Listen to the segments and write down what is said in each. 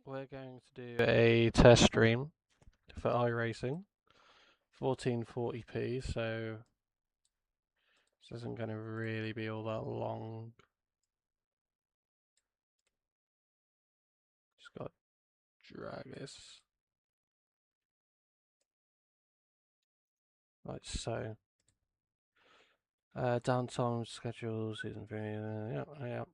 We're going to do a test stream for iRacing, 1440p, so this isn't going to really be all that long. Just got to drag this like so. Downtime schedule, season 3, yep.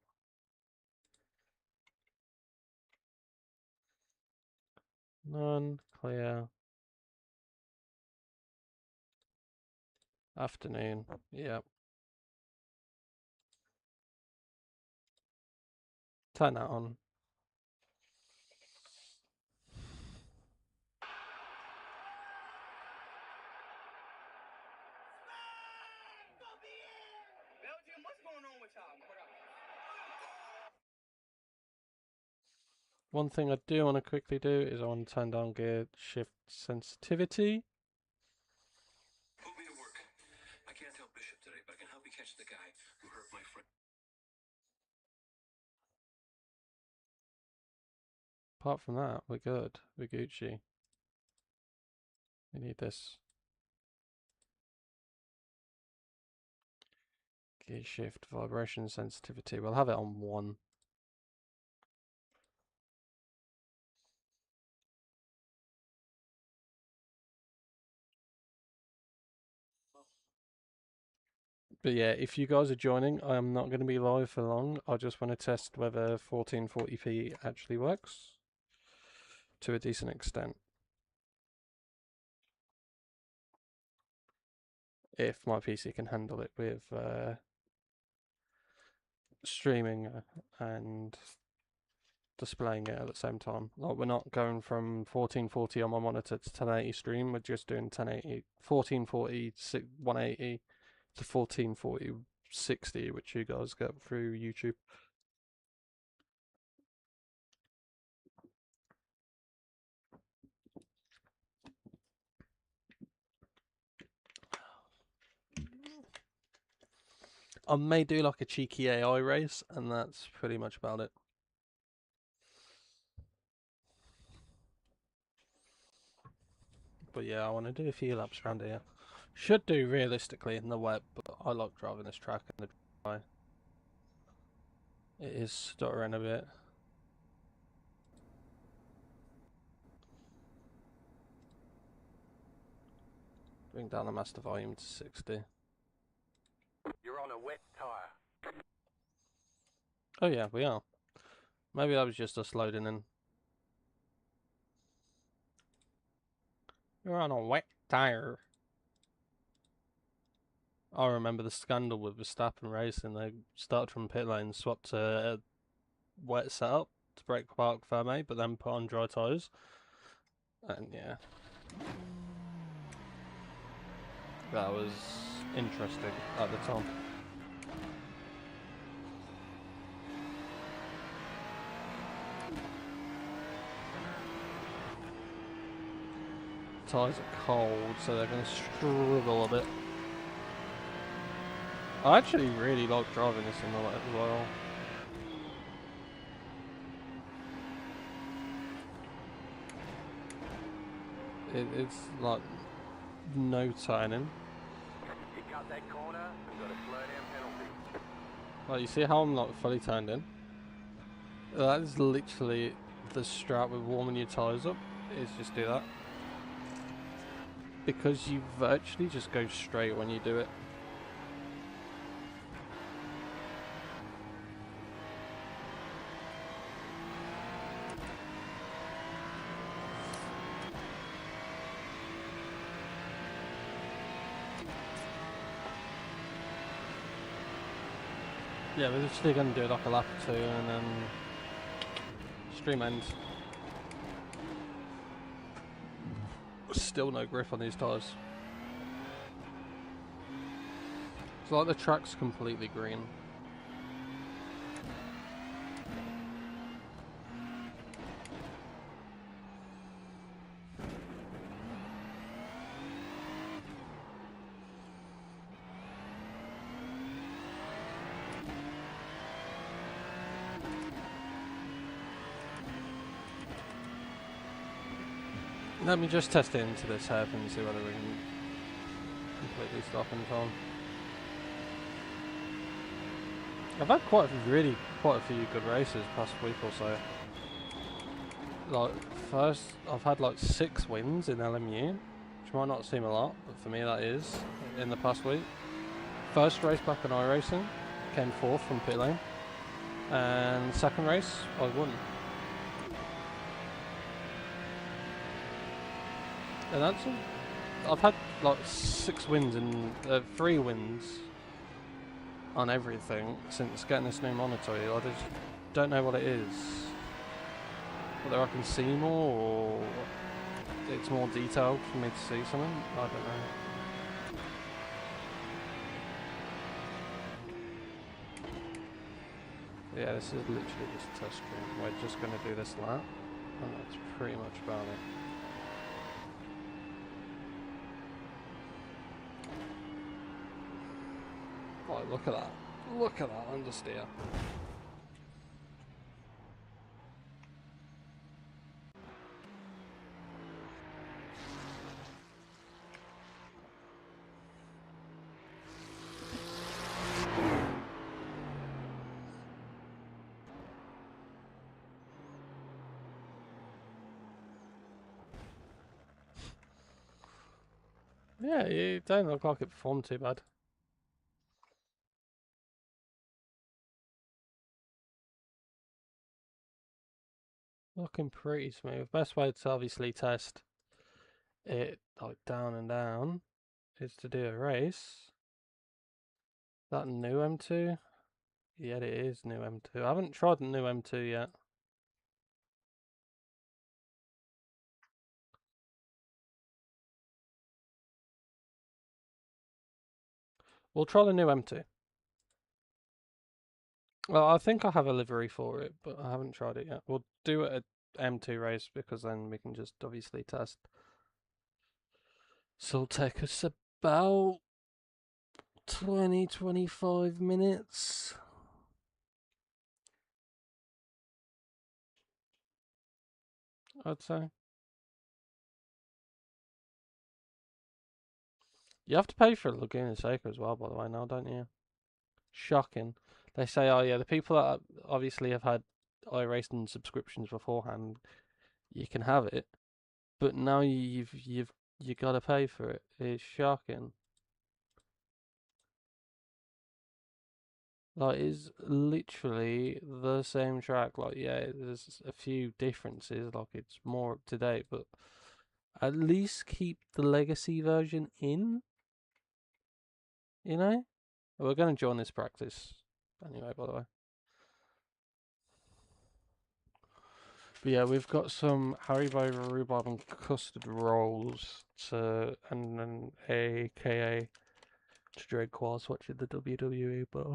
None, clear. Afternoon, yep. Turn that on. One thing I do want to quickly do is I want to turn down gear shift sensitivity. Put me to work. I can't help Bishop today, but I can help you catch the guy who hurt my friend. Apart from that, we're good. We're Gucci. We need this. Gear shift, vibration sensitivity. We'll have it on 1. But yeah, if you guys are joining, I'm not going to be live for long. I just want to test whether 1440p actually works to a decent extent. If my PC can handle it with streaming and displaying it at the same time. Like, we're not going from 1440 on my monitor to 1080 stream. We're just doing 1080, 1440, 180 to 1440, 60, which you guys get through YouTube. I may do like a cheeky AI race, and that's pretty much about it. But yeah, I want to do a few laps around here. Should do realistically in the wet, but I like driving this track in the dry. It is stuttering a bit. Bring down the master volume to 60. You're on a wet tire. Oh yeah, we are. Maybe that was just us loading in. You're on a wet tire. I remember the scandal with Verstappen racing. They started from pit lane, swapped to a wet setup to break park firmly, but then put on dry tyres. And yeah, that was interesting at the time. Tyres are cold, so they're going to struggle a bit. I actually really like driving this in the wet as well. It's like no turning. You got that corner and got a slow down penalty. Like, you see how I'm like fully turned in? That is literally the strat with warming your tyres up, is just do that. Because you virtually just go straight when you do it. Yeah, we're just going to do like a lap or two and then stream ends. Still no grip on these tyres. It's like the track's completely green. Let me just test it into this hairpin and see whether we can completely stop in time. I've had quite a few good races past week or so. Like, first, I've had like 6 wins in LMU, which might not seem a lot, but for me that is, in the past week. First race back in iracing, came 4th from pit lane. And second race, I won. And that's I've had like 6 wins and 3 wins on everything since getting this new monitor. I just don't know what it is. Whether I can see more or it's more detailed for me to see something. I don't know. Yeah, this is literally just a test stream. We're just going to do this lap, and that's pretty much about it. Oh, look at that. Look at that understeer. Yeah, you don't look like it performed too bad. Looking pretty smooth. Best way to obviously test it like down and down is to do a race. That new M2? Yeah, it is new M2. I haven't tried the new M2 yet. We'll try the new M2. Well, I think I have a livery for it, but I haven't tried it yet. We'll do it at M2 race because then we can just obviously test. So it'll take us about 20-25 minutes. I'd say. You have to pay for a Laguna Seca as well, by the way, now, don't you? Shocking. They say, oh yeah, the people that obviously have had iRacing subscriptions beforehand, you can have it, but now you gotta pay for it. It's shocking. Like, it's literally the same track. Like, yeah, there's a few differences. Like, it's more up to date, but at least keep the legacy version in. You know, we're gonna join this practice anyway. By the way. But yeah, we've got some Haribo rhubarb and custard rolls and an AKA to drink whilst watching the WWE, but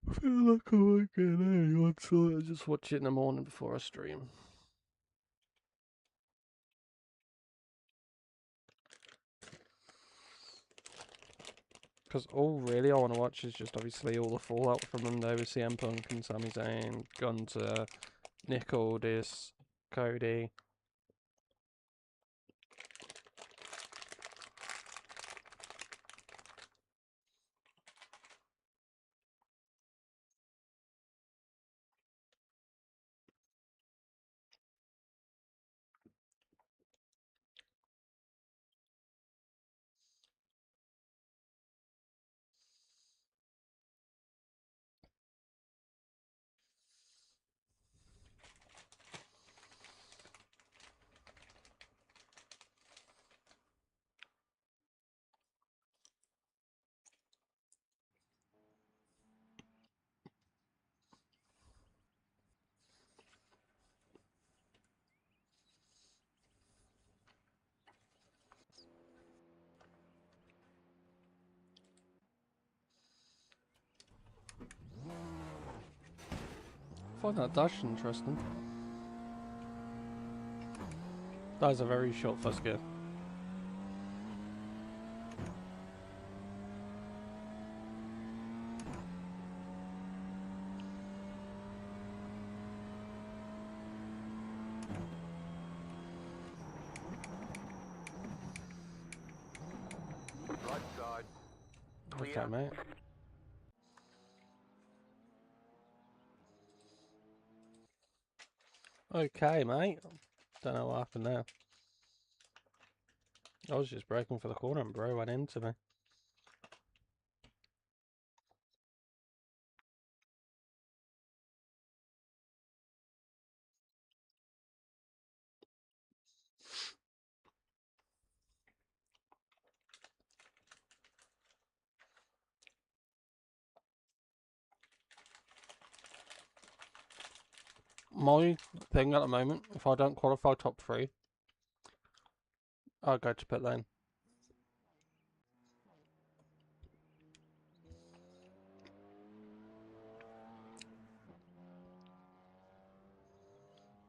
I feel like I might get anyone, so I just watch it in the morning before I stream. Because all really I want to watch is just obviously all the fallout from Monday with CM Punk and Sami Zayn, Gunter, Nick Aldis, Cody. I find that dash interesting. That is a very short first gear. Okay, mate. Okay, mate. Don't know what happened there. I was just braking for the corner and bro went into me. My thing at the moment, if I don't qualify top 3, I'll go to pit lane.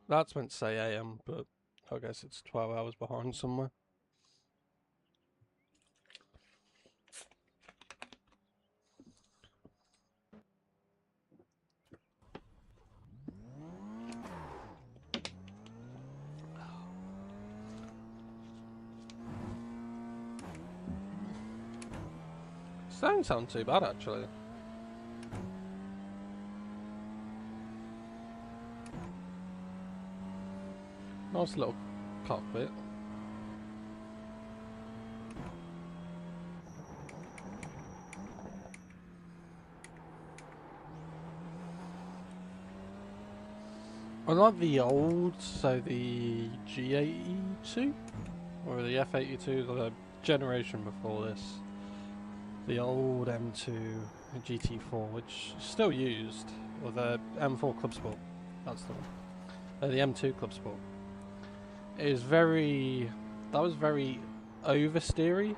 That's meant to say AM, but I guess it's 12 hours behind somewhere. This don't sound too bad, actually. Nice little cockpit. I like the old, so the G82 or the F82, the generation before this. The old M2 GT4, which is still used, or the M4 Club Sport. That's the one. The M2 Club Sport. It is very. That was very oversteery.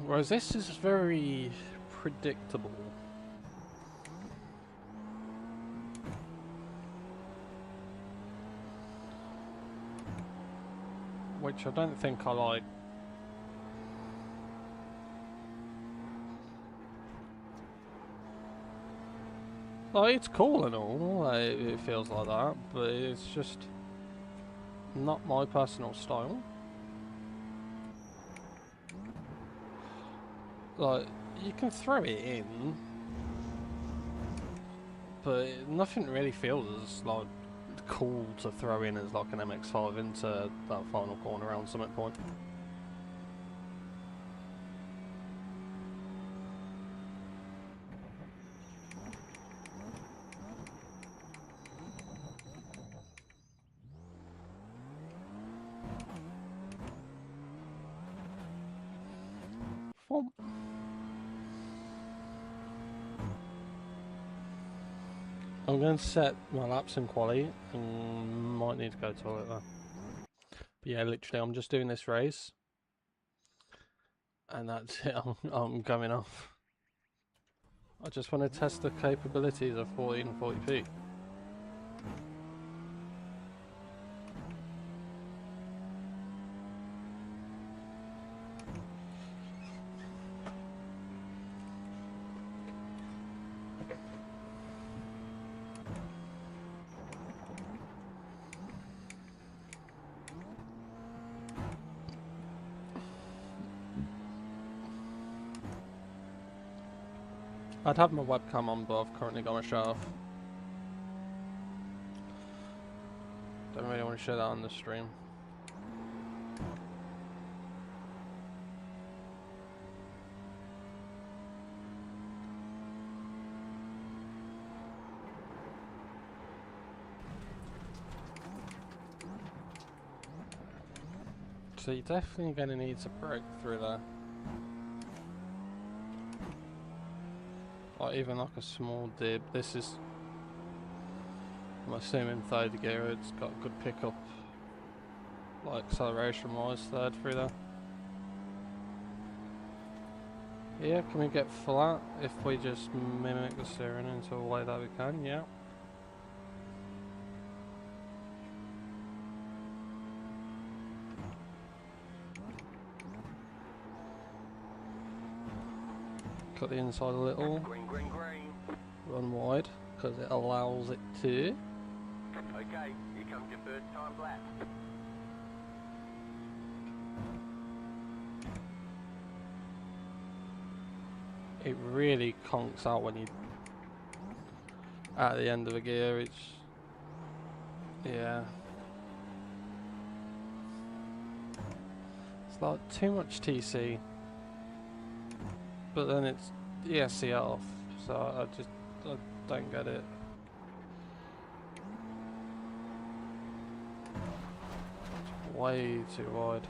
Whereas this is very predictable. Which I don't think I like. Like, it's cool and all, like, it feels like that, but it's just not my personal style. Like, you can throw it in, but nothing really feels like cool to throw in as like an MX-5 into that final corner around Summit Point. Well, I'm going to set my laps in quali and might need to go to the toilet though. But yeah, literally, I'm just doing this race. And that's it, I'm going off. I just want to test the capabilities of 1440p. I'd have my webcam on, but I've currently got my shut off. Don't really want to show that on the stream. So you're definitely going to need to break through there. Or even like a small dip. This is, I'm assuming third gear, it's got good pickup, like acceleration wise, third through there. Yeah, can we get flat if we just mimic the steering into a way that we can? Yeah. Cut the inside a little. Green, green, green. Run wide, because it allows it to. Okay, here comes your first time lap. it really conks out when you at the end of a gear. It's yeah, it's like too much TC, but then it's ESC off, so I don't get it. Way too wide.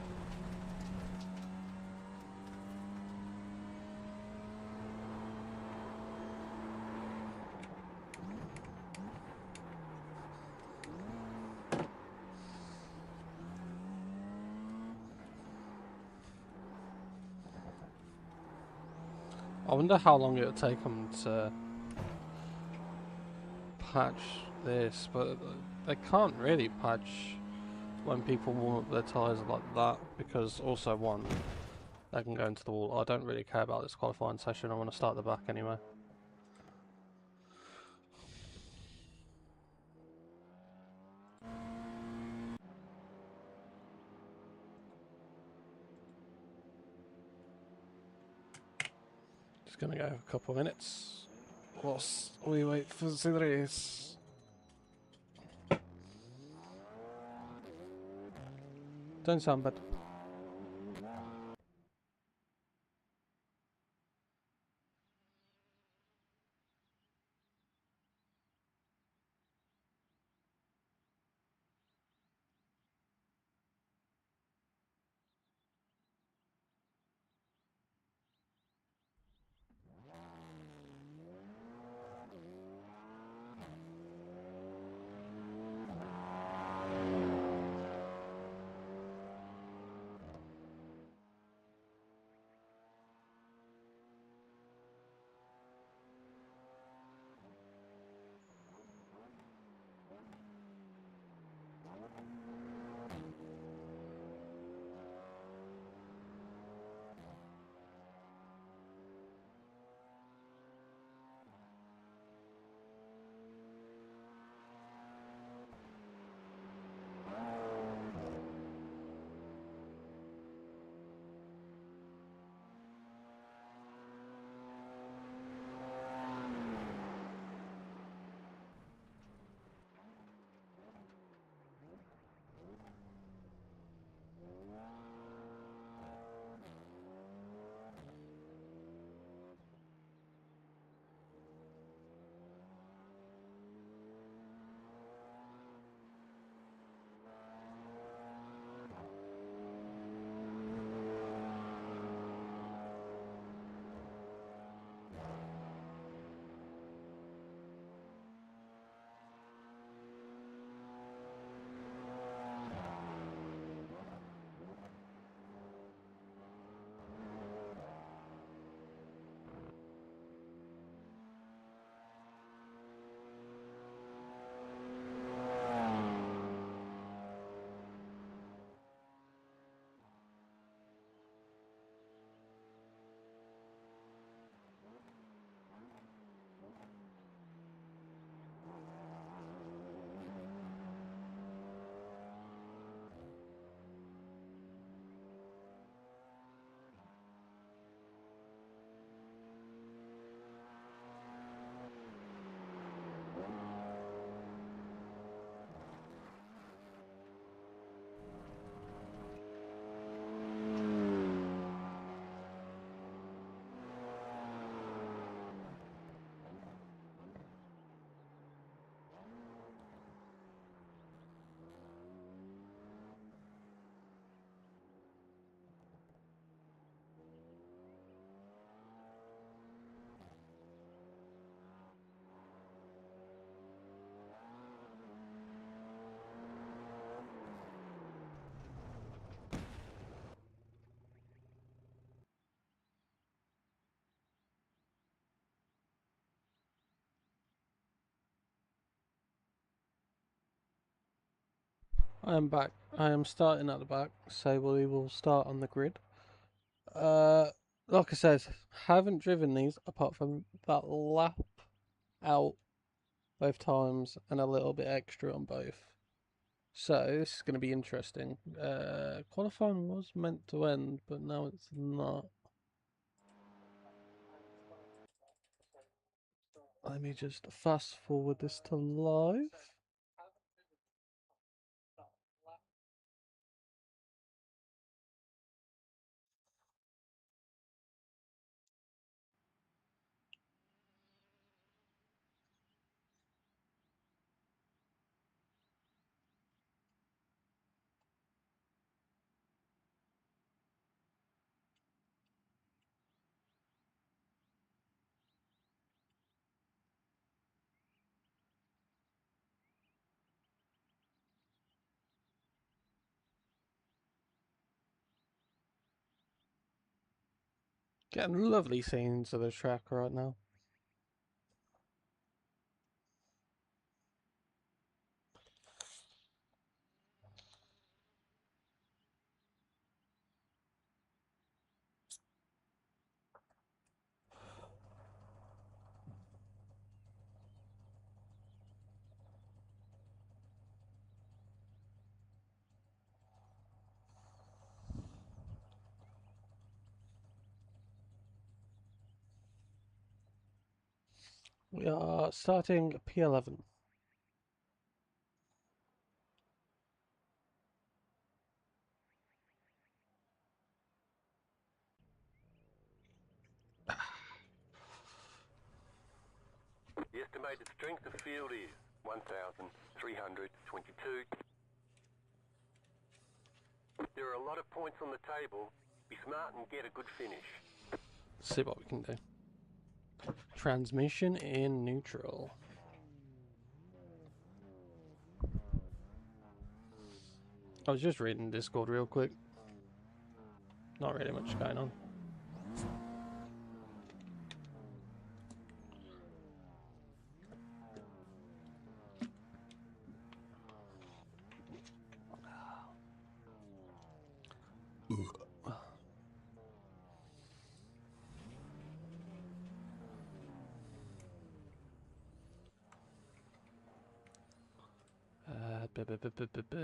I wonder how long it'll take them to patch this, but they can't really patch when people warm up their tyres like that, because also one, they can go into the wall. I don't really care about this qualifying session, I want to start the back anyway. Just gonna go a couple of minutes whilst we wait for the race. Don't sound bad. I am back. I am starting at the back, so we will start on the grid. Uh, like I said, haven't driven these apart from that lap out both times and a little bit extra on both. So this is going to be interesting. Qualifying was meant to end, but now it's not. Let me just fast forward this to live. Getting lovely scenes of the track right now. We are starting P11. The estimated strength of field is 1,322. There are a lot of points on the table. Be smart and get a good finish. Let's see what we can do. Transmission in neutral. I was just reading Discord real quick. Not really much going on.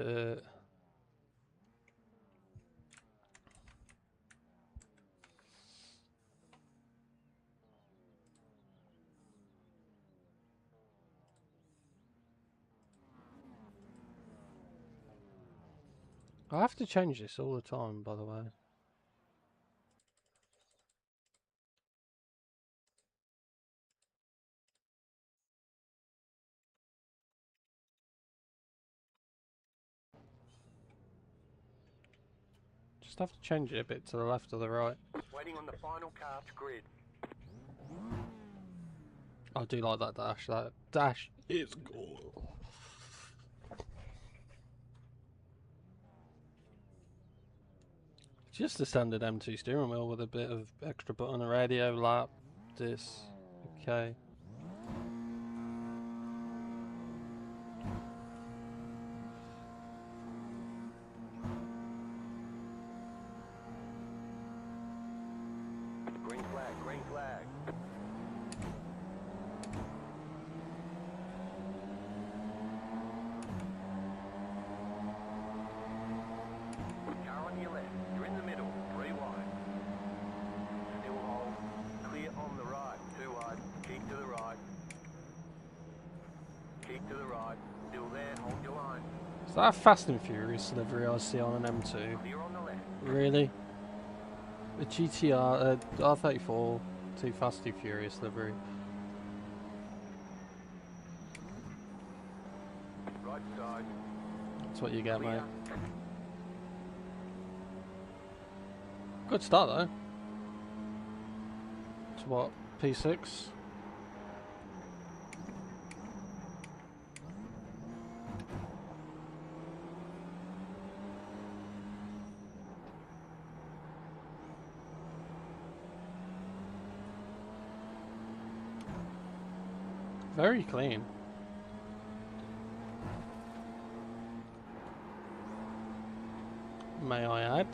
Uh, I have to change this all the time, by the way. Just have to change it a bit to the left or the right. Waiting on the final cast grid. I do like that dash. That dash is cool. Just a standard M2 steering wheel with a bit of extra button, a radio, lap, this. Okay. Green flag, green flag. Car on your left. You're in the middle. 3 wide. Still hold. Clear on the right. 2 wide. Keep to the right. Keep to the right. Still there. Hold your line. Is that a Fast and Furious livery I see on an M2? Clear on the left. Really? A GTR, R34, too Fast, too Furious livery. Right side. That's what you get, Clear. mate. Good start, though. To what? P6? Very clean. May I add?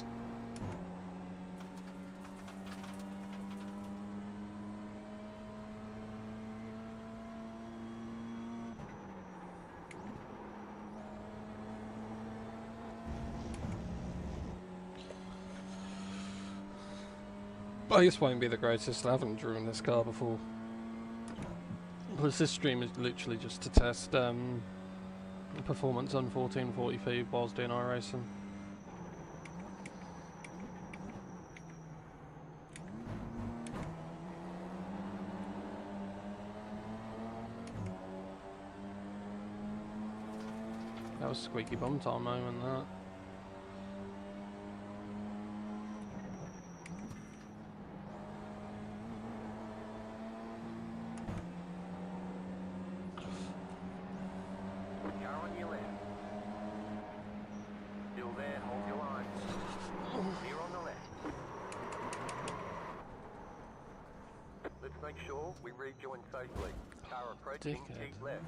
But this won't be the greatest. I haven't driven this car before. Because this stream is literally just to test performance on 1440p whilst doing iracing. That was squeaky bum time moment, that. Car on your left. Still there, hold your line. Clear on the left. Let's make sure we rejoin safely. Car approaching, Dickhead. keep left.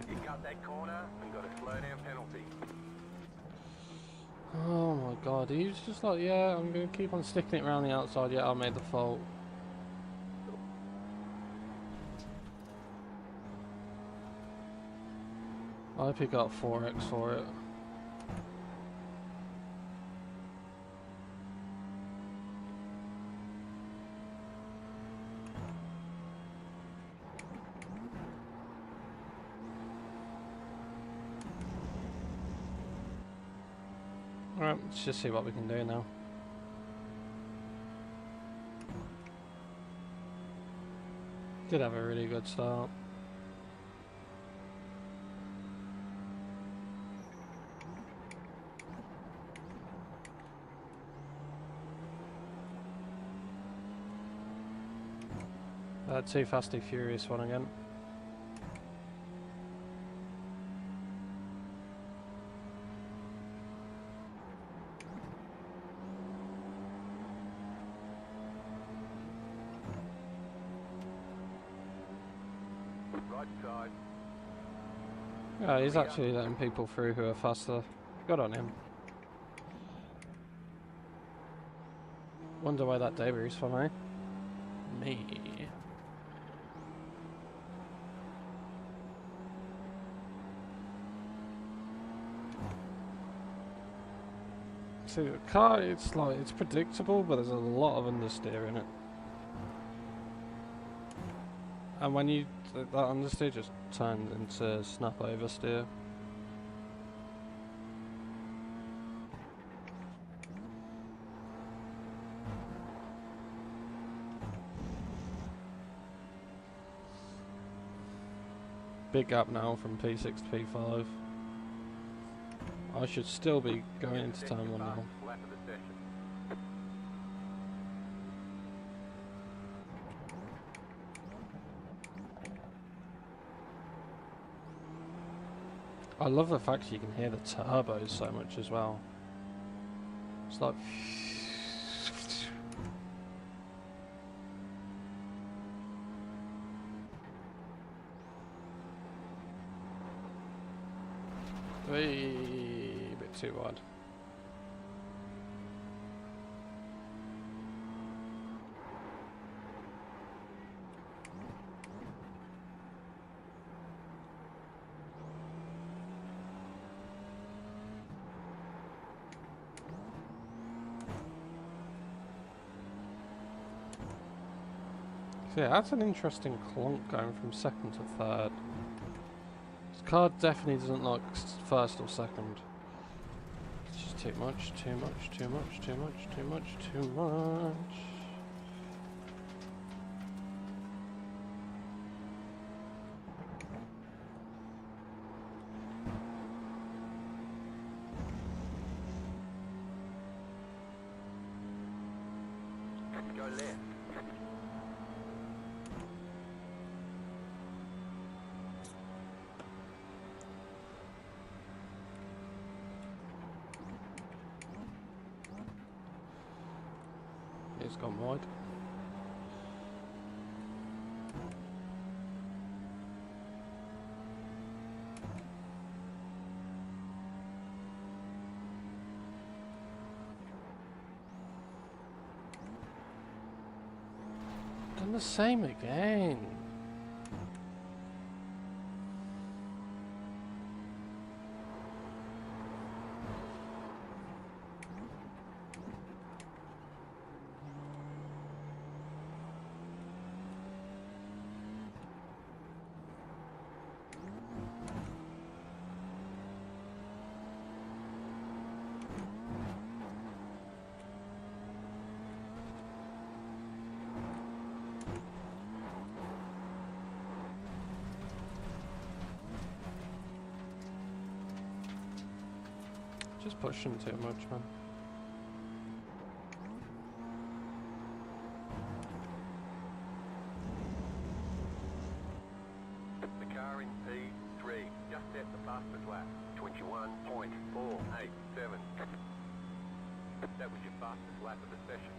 You cut that corner and got a slow down penalty. Oh my god, he was just like, yeah, I'm going to keep on sticking it around the outside, yeah, I made the fault. I hope he got 4x for it. Alright, let's just see what we can do now. Did have a really good start. Too Fast, Too Furious one again. Right side. Yeah, he's actually letting people through who are faster. Good on him. Wonder why that debris for me. Me. See, the car, it's like, it's predictable, but there's a lot of understeer in it. And when you, that understeer just turns into snap oversteer. Big gap now from P6 to P5. I should still be going into turn 1 now. Lap of the session. I love the fact you can hear the turbos so much as well. It's like... a bit too wide. So yeah, that's an interesting clunk going from second to third. This car definitely doesn't like first or second. It's just too much, too much, too much, too much, too much, too much. Go left. It's gone wide. Done the same again. pushing too much, man. The car in P3 just set the fastest lap, 21.487. That was your fastest lap of the session.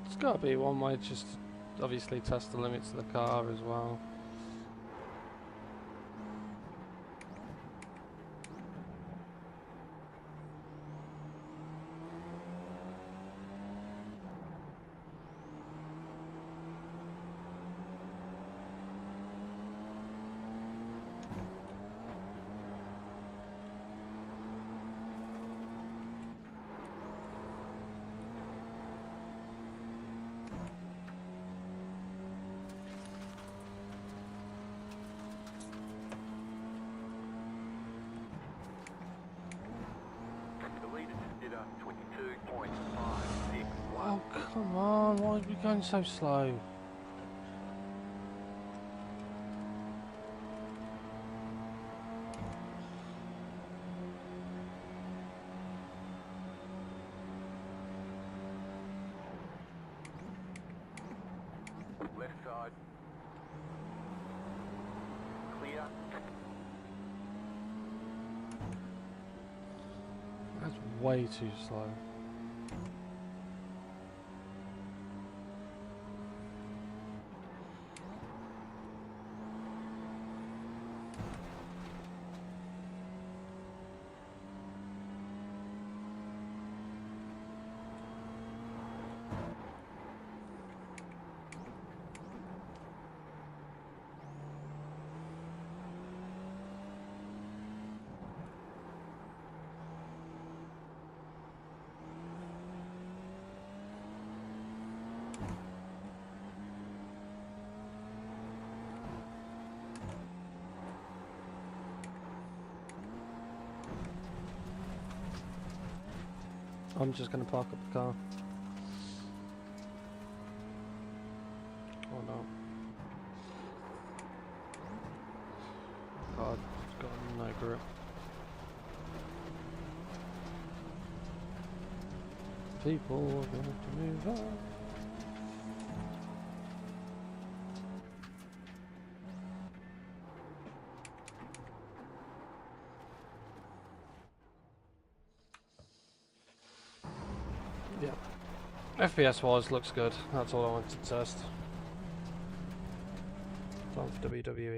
It's got to be one way, just obviously test the limits of the car as well. The leader just did a 22.56. Wow, come on, why are we going so slow? Left side. Clear. That's way too slow. I'm just gonna park up the car. Oh no. God, it's got no grip. People are going to move on. Yeah. FPS wise looks good. That's all I wanted to test. Time for WWE.